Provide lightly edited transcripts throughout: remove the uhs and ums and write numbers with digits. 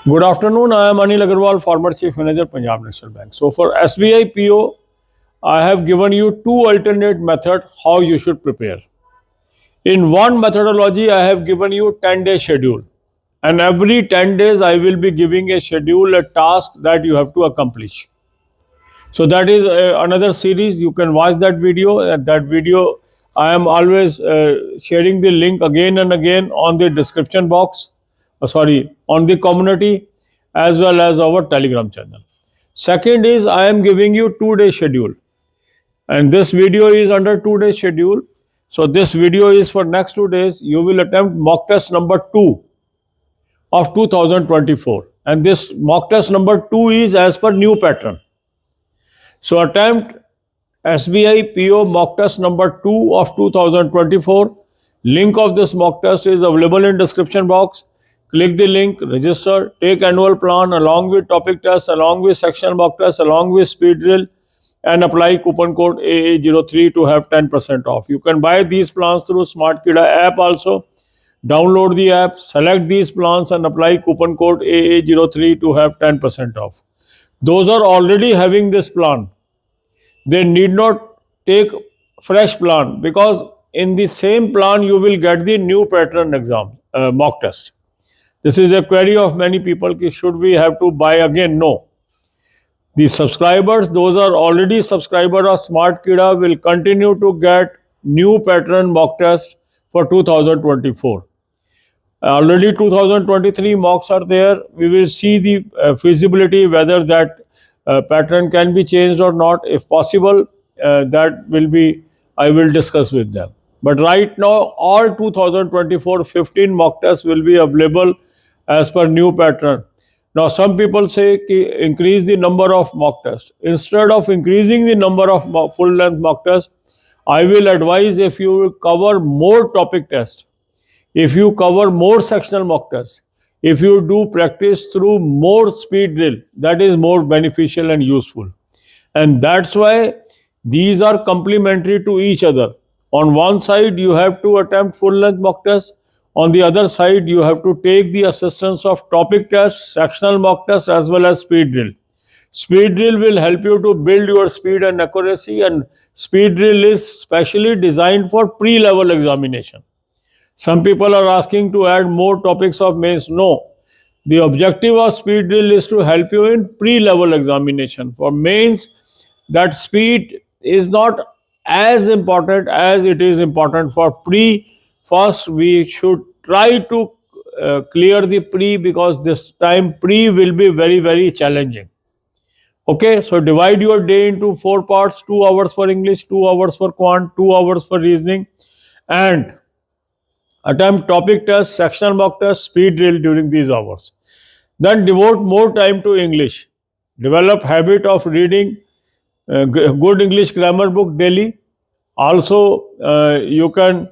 Good afternoon. I am Anil Agarwal, former Chief Manager, Punjab National Bank. So for SBI PO, I have given you two alternate methods how you should prepare. In one methodology, I have given you 10-day schedule. And every 10 days, I will be giving a schedule, a task that you have to accomplish. So that is another series. You can watch that video. That video, I am always sharing the link again and again on the description box. On the community as well as our Telegram channel. Second is I am giving you 2-day schedule, and this video is under 2-day schedule. So this video is for next 2 days. You will attempt mock test number 2 of 2024, and this mock test number 2 is as per new pattern. So attempt SBI PO mock test number 2 of 2024. Link of this mock test is available in description box. Click the link, register, take annual plan along with topic test, along with sectional mock test, along with speed drill, and apply coupon code AA03 to have 10% off. You can buy these plans through Smart Kida app also. Download the app, select these plans and apply coupon code AA03 to have 10% off. Those are already having this plan, they need not take fresh plan, because in the same plan you will get the new pattern exam mock test. This is a query of many people, should we have to buy again? No. The subscribers, those are already subscribers of Smart Kida, will continue to get new pattern mock test for 2024. Already 2023 mocks are there. We will see the feasibility whether that pattern can be changed or not. If possible, that will be, I will discuss with them. But right now, all 2024 15 mock tests will be available as per new pattern. Now, some people say increase the number of mock tests. Instead of increasing the number of full length mock tests, I will advise, if you cover more topic tests, if you cover more sectional mock tests, if you do practice through more speed drill, that is more beneficial and useful. And that's why these are complementary to each other. On one side, you have to attempt full length mock tests. On the other side, you have to take the assistance of topic tests, sectional mock tests, as well as speed drill. Speed drill will help you to build your speed and accuracy, and speed drill is specially designed for pre-level examination. Some people are asking to add more topics of mains. No. The objective of speed drill is to help you in pre-level examination. For mains, that speed is not as important as it is important for pre. First, we should try to clear the pre, because this time pre will be very, very challenging. Okay, so divide your day into 4 parts, 2 hours for English, 2 hours for quant, 2 hours for reasoning, and attempt topic test, sectional mock test, speed drill during these hours. Then devote more time to English. Develop habit of reading good English grammar book daily. Also, you can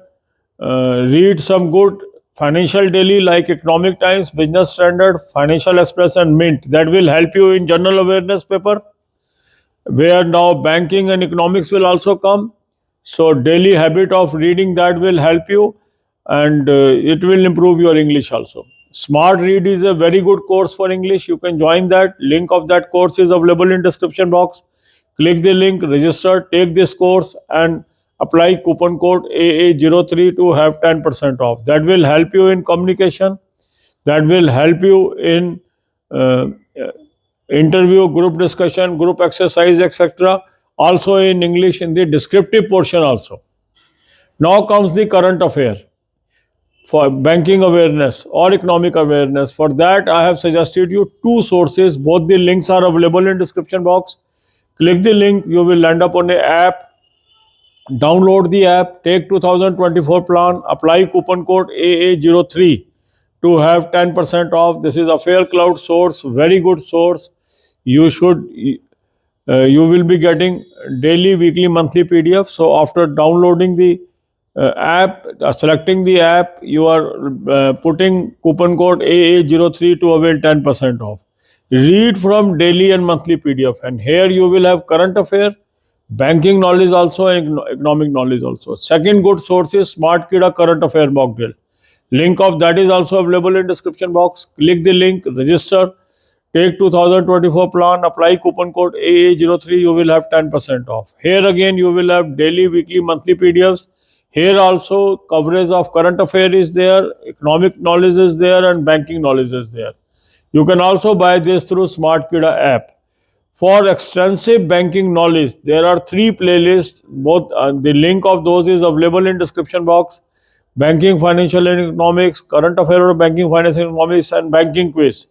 read some good financial daily like Economic Times, Business Standard, Financial Express and Mint. That will help you in general awareness paper, where now banking and economics will also come. So daily habit of reading, that will help you, and it will improve your English also. Smart Read is a very good course for English. You can join that. Link of that course is available in description box. Click the link, register, take this course and apply coupon code AA03 to have 10% off. That will help you in communication. That will help you in interview, group discussion, group exercise, etc. Also in English in the descriptive portion also. Now comes the current affair. For banking awareness or economic awareness, for that I have suggested you 2 sources. Both the links are available in description box. Click the link, you will land up on an app. Download the app, take 2024 plan, apply coupon code AA03 to have 10% off. This is a Fair Cloud source, very good source. You will be getting daily, weekly, monthly PDF. So after downloading the app, selecting the app, you are putting coupon code AA03 to avail 10% off. Read from daily and monthly PDF, and here you will have current affair, banking knowledge also, and economic knowledge also. Second good source is Smart Kida current affair mock drill. Link of that is also available in description box. Click the link, register, take 2024 plan, apply coupon code AA03, you will have 10% off. Here again you will have daily, weekly, monthly PDFs. Here also coverage of current affair is there, economic knowledge is there, and banking knowledge is there. You can also buy this through Smart Kida app. For extensive banking knowledge, there are 3 playlists. Both the link of those is available in description box. Banking, financial and economics, current affair of banking, finance and economics, and banking quiz.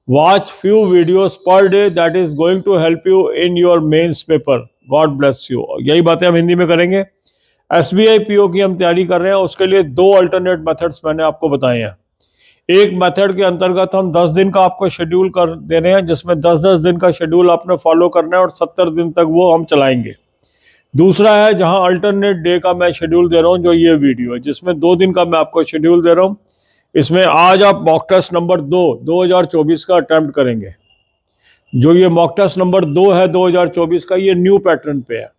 Watch few videos per day. That is going to help you in your mains paper. God bless you. यही बातें हम हिंदी में करेंगे. SBI PO की हम तैयारी कर रहे हैं. उसके लिए 2 अल्टरनेट मेथड्स मैंने आपको बताए हैं. एक मेथड के अंतर्गत हम 10 दिन का आपको शेड्यूल कर दे रहे हैं, जिसमें 10-10 दिन का शेड्यूल आपने फॉलो करना है और 70 दिन तक वो हम चलाएंगे. दूसरा है जहां अल्टरनेट डे का मैं शेड्यूल दे रहा हूं, जो ये वीडियो है, जिसमें 2 दिन का मैं आपको शेड्यूल दे रहा हूं. इसमें आज आप मॉक टेस्ट नंबर 2 2024 का अटेम्प्ट करेंगे. जो ये मॉक टेस्ट नंबर 2 है 2024 का, ये न्यू पैटर्न पे है.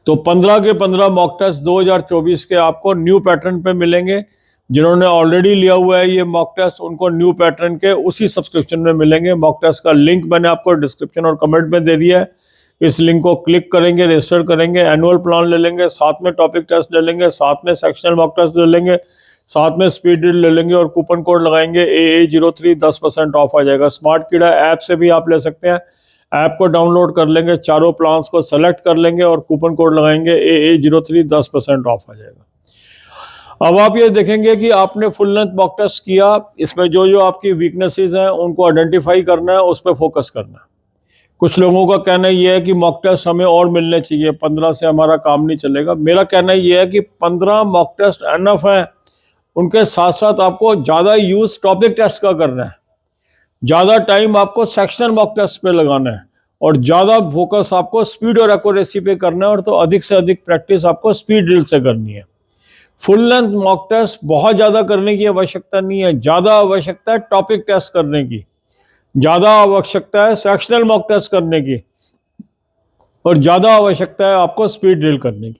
तो 15 के 15 मॉक टेस्ट 2024 के आपको न्यू पैटर्न पे मिलेंगे. जिन्होंने ऑलरेडी लिया हुआ है ये मॉक टेस्ट, उनको न्यू पैटर्न के उसी सब्सक्रिप्शन में मिलेंगे. मॉक टेस्ट का लिंक मैंने आपको डिस्क्रिप्शन और कमेंट में दे दिया है. इस लिंक को क्लिक करेंगे, रजिस्टर करेंगे, एनुअल प्लान ले लेंगे, साथ में टॉपिक टेस्ट ले लेंगे, साथ में सेक्शनल मॉक टेस्ट ले लेंगे, साथ में स्पीड ड्रिल ले लेंगे और कूपन कोड लगाएंगे AA03, 10% ऑफ आ जाएगा. स्मार्ट कीड़ा ऐप से भी आप ले सकते हैं. ऐप को डाउनलोड कर लेंगे, चारों प्लान्स को सेलेक्ट कर लेंगे और कूपन कोड लगाएंगे AA03, 10% ऑफ आ जाएगा. अब आप ये देखेंगे कि आपने फुल लेंथ मॉक टेस्ट किया. इसमें जो जो आपकी वीकनेसेस हैं उनको आइडेंटिफाई करना है, उस पर फोकस करना है. कुछ लोगों का कहना ये है कि मॉक टेस्ट हमें और मिलने चाहिए, 15 से हमारा काम नहीं चलेगा. मेरा कहना ये है कि 15 मॉक टेस्ट एनफ है. उनके साथ साथ आपको ज़्यादा यूज़ टॉपिक टेस्ट का करना है, ज़्यादा टाइम आपको सेक्शनल मॉक टेस्ट पे लगाना है और ज़्यादा फोकस आपको स्पीड और एक्यूरेसी पे करना है. और तो अधिक से अधिक प्रैक्टिस आपको स्पीड ड्रिल से करनी है. फुल लेंथ मॉक टेस्ट बहुत ज़्यादा करने की आवश्यकता नहीं है. ज़्यादा आवश्यकता है टॉपिक टेस्ट करने की, ज़्यादा आवश्यकता है सेक्शनल मॉक टेस्ट करने की, और ज़्यादा आवश्यकता है आपको स्पीड ड्रिल करने की.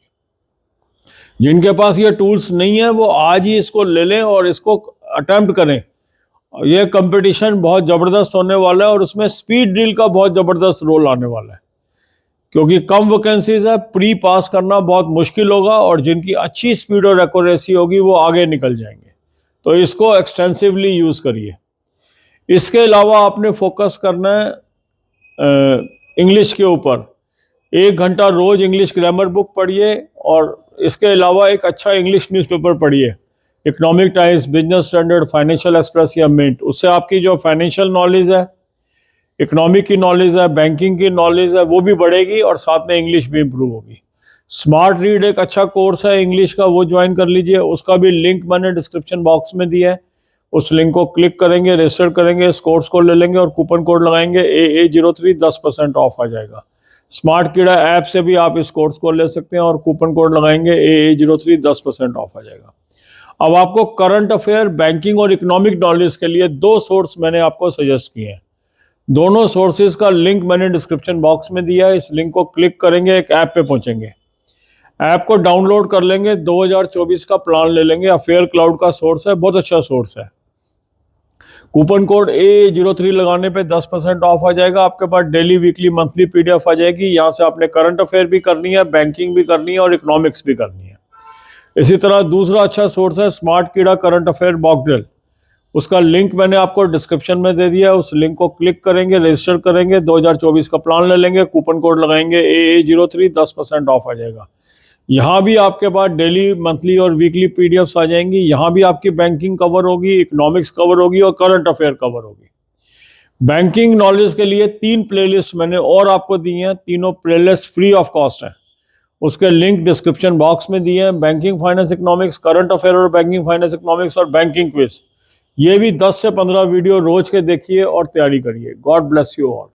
जिनके पास ये टूल्स नहीं है वो आज ही इसको ले लें और इसको अटेम्प्ट करें. ये कंपटीशन बहुत ज़बरदस्त होने वाला है और उसमें स्पीड ड्रिल का बहुत ज़बरदस्त रोल आने वाला है, क्योंकि कम वैकेंसीज है. प्री पास करना बहुत मुश्किल होगा और जिनकी अच्छी स्पीड और एक्यूरेसी होगी वो आगे निकल जाएंगे. तो इसको एक्सटेंसिवली यूज़ करिए. इसके अलावा आपने फोकस करना है इंग्लिश के ऊपर. 1 घंटा रोज़ इंग्लिश ग्रामर बुक पढ़िए और इसके अलावा एक अच्छा इंग्लिश न्यूज़पेपर पढ़िए. Economic times, business standard, financial express या मिंट. उससे आपकी जो फाइनेंशियल नॉलेज है, इकोनॉमिक की नॉलेज है, बैंकिंग की नॉलेज है, वो भी बढ़ेगी और साथ में इंग्लिश भी इम्प्रूव होगी. स्मार्ट रीड एक अच्छा कोर्स है इंग्लिश का, वो ज्वाइन कर लीजिए. उसका भी लिंक मैंने डिस्क्रिप्शन बॉक्स में दिया है. उस लिंक को क्लिक करेंगे, रजिस्टर करेंगे, इस कोर्स को ले लेंगे और कूपन कोड लगाएंगे AA03, 10% ऑफ आ जाएगा. स्मार्ट कीड़ा ऐप से भी आप इस कोर्स को ले सकते हैं और कूपन कोड लगाएंगे AA03, 10% ऑफ आ जाएगा. अब आपको करंट अफेयर, बैंकिंग और इकोनॉमिक नॉलेज के लिए 2 सोर्स मैंने आपको सजेस्ट किए हैं. दोनों सोर्सेज का लिंक मैंने डिस्क्रिप्शन बॉक्स में दिया है. इस लिंक को क्लिक करेंगे, एक ऐप पे पहुंचेंगे, ऐप को डाउनलोड कर लेंगे, 2024 का प्लान ले लेंगे. अफेयर क्लाउड का सोर्स है, बहुत अच्छा सोर्स है. कूपन कोड AA03 लगाने पे 10% ऑफ आ जाएगा. आपके पास डेली, वीकली, मंथली PDF आ जाएगी. यहाँ से आपने करंट अफेयर भी करनी है, बैंकिंग भी करनी है और इकोनॉमिक्स भी करनी है. इसी तरह दूसरा अच्छा सोर्स है स्मार्ट कीड़ा करंट अफेयर मॉक ड्रिल. उसका लिंक मैंने आपको डिस्क्रिप्शन में दे दिया है. उस लिंक को क्लिक करेंगे, रजिस्टर करेंगे, 2024 का प्लान ले लेंगे, कूपन कोड लगाएंगे AA03, 10% ऑफ आ जाएगा. यहाँ भी आपके पास डेली, मंथली और वीकली PDFs आ जाएंगी. यहाँ भी आपकी बैंकिंग कवर होगी, इकोनॉमिक्स कवर होगी और करंट अफेयर कवर होगी. बैंकिंग नॉलेज के लिए 3 प्लेलिस्ट मैंने और आपको दी हैं. तीनों प्लेलिस्ट फ्री ऑफ कॉस्ट हैं. उसके लिंक डिस्क्रिप्शन बॉक्स में दिए हैं. Banking, finance, economics, current affair और बैंकिंग, फाइनेंस, इकोनॉमिक्स और बैंकिंग क्विज. ये भी 10 से 15 वीडियो रोज के देखिए और तैयारी करिए. God bless you all.